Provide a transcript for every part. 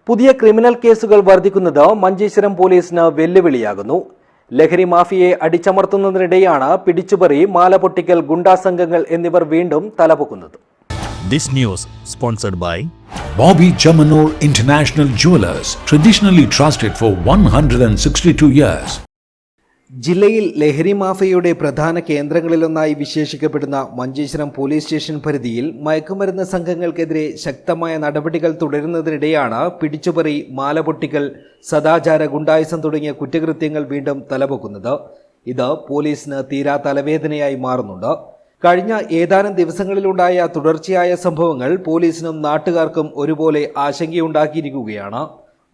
പുതിയ ക്രിമിനൽ കേസുകൾ വർദ്ധിക്കുന്നത് മഞ്ചേശ്വരം പോലീസിന് വെല്ലുവിളിയാകുന്നു. ലഹരി മാഫിയയെ അടിച്ചമർത്തുന്നതിനിടെയാണ് പിടിച്ചുപറി, മാലപൊട്ടിക്കൽ, ഗുണ്ടാ സംഘങ്ങൾ എന്നിവർ വീണ്ടും തലപൊക്കുന്നത്. This news sponsored by Bobby Chamanur International Jewelers, traditionally trusted for 162 years. ജില്ലയിൽ ലഹരി മാഫിയയുടെ പ്രധാന കേന്ദ്രങ്ങളിലൊന്നായി വിശേഷിക്കപ്പെടുന്ന മഞ്ചേശ്വരം പോലീസ് സ്റ്റേഷൻ പരിധിയിൽ മയക്കുമരുന്ന് സംഘങ്ങൾക്കെതിരെ ശക്തമായ നടപടികൾ തുടരുന്നതിനിടെയാണ് പിടിച്ചുപറി, മാലപൊട്ടിക്കൽ, സദാചാര, ഗുണ്ടായിസം തുടങ്ങിയ കുറ്റകൃത്യങ്ങൾ വീണ്ടും തലപൊക്കുന്നത്. ഇത് പോലീസിന് തീരാ തലവേദനയായി മാറുന്നുണ്ട്. കഴിഞ്ഞ ഏതാനും ദിവസങ്ങളിലുണ്ടായ തുടർച്ചയായ സംഭവങ്ങൾ പോലീസിനും നാട്ടുകാർക്കും ഒരുപോലെ ആശങ്കയുണ്ടാക്കിയിരിക്കുകയാണ്.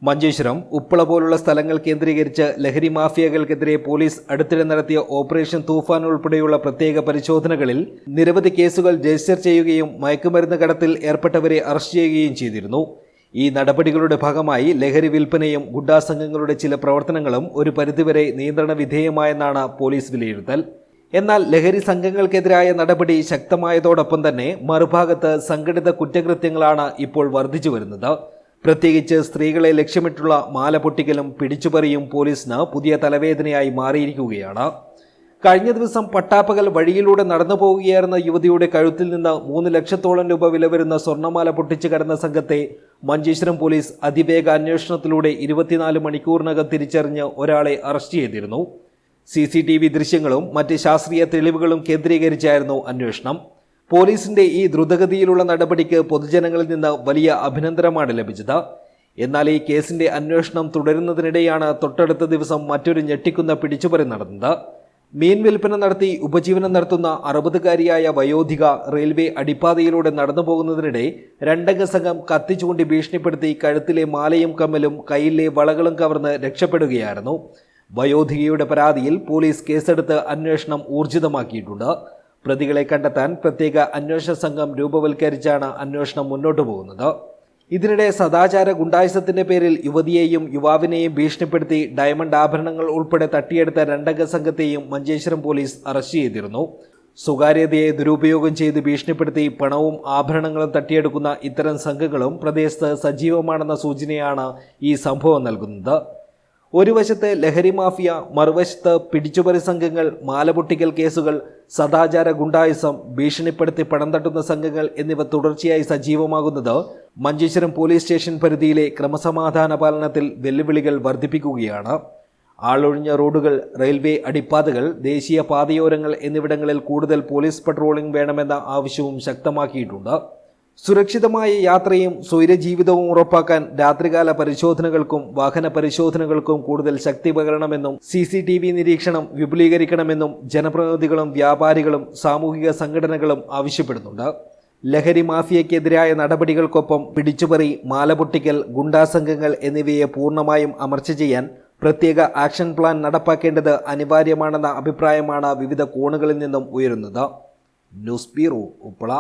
മഞ്ചേശ്വരം, ഉപ്പള പോലുള്ള സ്ഥലങ്ങൾ കേന്ദ്രീകരിച്ച് ലഹരി മാഫിയകൾക്കെതിരെ പോലീസ് അടുത്തിടെ നടത്തിയ ഓപ്പറേഷൻ തൂഫാൻ ഉൾപ്പെടെയുള്ള പ്രത്യേക പരിശോധനകളിൽ നിരവധി കേസുകൾ രജിസ്റ്റർ ചെയ്യുകയും മയക്കുമരുന്ന് കടത്തിൽ ഏർപ്പെട്ടവരെ അറസ്റ്റ് ചെയ്യുകയും ചെയ്തിരുന്നു. ഈ നടപടികളുടെ ഭാഗമായി ലഹരി വിൽപ്പനയും ഗുണ്ടാ സംഘങ്ങളുടെ ചില പ്രവർത്തനങ്ങളും ഒരു പരിധിവരെ നിയന്ത്രണ വിധേയമായെന്നാണ് പോലീസ് വിലയിരുത്തൽ. എന്നാൽ ലഹരി സംഘങ്ങൾക്കെതിരായ നടപടി ശക്തമായതോടൊപ്പം തന്നെ മറുഭാഗത്ത് സംഘടിത കുറ്റകൃത്യങ്ങളാണ് ഇപ്പോൾ വർദ്ധിച്ചു വരുന്നത്. പ്രത്യേകിച്ച് സ്ത്രീകളെ ലക്ഷ്യമിട്ടുള്ള മാലപൊട്ടിക്കലും പിടിച്ചുപറിയും പോലീസിന് പുതിയ തലവേദനയായി മാറിയിരിക്കുകയാണ്. കഴിഞ്ഞ ദിവസം പട്ടാപ്പകൽ വഴിയിലൂടെ നടന്നു പോവുകയായിരുന്ന യുവതിയുടെ കഴുത്തിൽ നിന്ന് 3 ലക്ഷത്തോളം രൂപ വില വരുന്ന സ്വർണ്ണമാല പൊട്ടിച്ചു കടന്ന സംഘത്തെ മഞ്ചേശ്വരം പോലീസ് അതിവേഗ അന്വേഷണത്തിലൂടെ 24 മണിക്കൂറിനകം തിരിച്ചറിഞ്ഞ് ഒരാളെ അറസ്റ്റ് ചെയ്തിരുന്നു. CCTV ദൃശ്യങ്ങളും മറ്റ് ശാസ്ത്രീയ തെളിവുകളും കേന്ദ്രീകരിച്ചായിരുന്നു അന്വേഷണം. പോലീസിന്റെ ഈ ദ്രുതഗതിയിലുള്ള നടപടിക്ക് പൊതുജനങ്ങളിൽ നിന്ന് വലിയ അഭിനന്ദനമാണ് ലഭിച്ചത്. എന്നാൽ ഈ കേസിന്റെ അന്വേഷണം തുടരുന്നതിനിടെയാണ് തൊട്ടടുത്ത ദിവസം മറ്റൊരു ഞെട്ടിക്കുന്ന പിടിച്ചുപറി നടന്നത്. മീൻ വിൽപ്പന നടത്തി ഉപജീവനം നടത്തുന്ന 60-കാരിയായ വയോധിക റെയിൽവേ അടിപ്പാതയിലൂടെ നടന്നു പോകുന്നതിനിടെ രണ്ടംഗ സംഘം കത്തിച്ചുകൊണ്ട് ഭീഷണിപ്പെടുത്തി കഴുത്തിലെ മാലയും കമ്മലും കയ്യിലെ വളകളും കവർന്ന് രക്ഷപ്പെടുകയായിരുന്നു. വയോധികയുടെ പരാതിയിൽ പോലീസ് കേസെടുത്ത് അന്വേഷണം ഊർജിതമാക്കിയിട്ടുണ്ട്. പ്രതികളെ കണ്ടെത്താൻ പ്രത്യേക അന്വേഷണ സംഘം രൂപവൽക്കരിച്ചാണ് അന്വേഷണം മുന്നോട്ടു പോകുന്നത്. ഇതിനിടെ സദാചാര ഗുണ്ടായിസത്തിന്റെ പേരിൽ യുവതിയെയും യുവാവിനെയും ഭീഷണിപ്പെടുത്തി ഡയമണ്ട് ആഭരണങ്ങൾ ഉൾപ്പെടെ തട്ടിയെടുത്ത രണ്ടംഗ സംഘത്തെയും മഞ്ചേശ്വരം പോലീസ് അറസ്റ്റ് ചെയ്തിരുന്നു. സ്വകാര്യതയെ ദുരുപയോഗം ചെയ്ത് ഭീഷണിപ്പെടുത്തി പണവും ആഭരണങ്ങളും തട്ടിയെടുക്കുന്ന ഇത്തരം സംഘങ്ങളും പ്രദേശത്ത് സജീവമാണെന്ന സൂചനയാണ് ഈ സംഭവം നൽകുന്നത്. ഒരു വശത്ത് ലഹരി മാഫിയ, മറുവശത്ത് പിടിച്ചുപറി സംഘങ്ങൾ, മാലപൊട്ടിക്കൽ കേസുകൾ, സദാചാര ഗുണ്ടായിസം, ഭീഷണിപ്പെടുത്തി പണം തട്ടുന്ന സംഘങ്ങൾ എന്നിവ തുടർച്ചയായി സജീവമാകുന്നത് മഞ്ചേശ്വരം പോലീസ് സ്റ്റേഷൻ പരിധിയിലെ ക്രമസമാധാന പാലനത്തിൽ വെല്ലുവിളികൾ വർദ്ധിപ്പിക്കുകയാണ്. ആളൊഴിഞ്ഞ റോഡുകൾ, റെയിൽവേ അടിപ്പാതകൾ, ദേശീയ പാതയോരങ്ങൾ എന്നിവിടങ്ങളിൽ കൂടുതൽ പോലീസ് പട്രോളിംഗ് വേണമെന്ന ആവശ്യവും ശക്തമാക്കിയിട്ടുണ്ട്. സുരക്ഷിതമായ യാത്രയും സ്വൈരജീവിതവും ഉറപ്പാക്കാൻ രാത്രികാല പരിശോധനകൾക്കും വാഹന പരിശോധനകൾക്കും കൂടുതൽ ശക്തി പകരണമെന്നും CCTV നിരീക്ഷണം വിപുലീകരിക്കണമെന്നും ജനപ്രതിനിധികളും വ്യാപാരികളും സാമൂഹിക സംഘടനകളും ആവശ്യപ്പെടുന്നുണ്ട്. ലഹരി മാഫിയയ്ക്കെതിരായ നടപടികൾക്കൊപ്പം പിടിച്ചുപറി, മാലപൊട്ടിക്കൽ, ഗുണ്ടാ സംഘങ്ങൾ എന്നിവയെ പൂർണ്ണമായും അമർച്ച ചെയ്യാൻ പ്രത്യേക ആക്ഷൻ പ്ലാൻ നടപ്പാക്കേണ്ടത് അനിവാര്യമാണെന്ന അഭിപ്രായമാണ് വിവിധ കോണുകളിൽ നിന്നും ഉയരുന്നത്. News bureau, Uppala.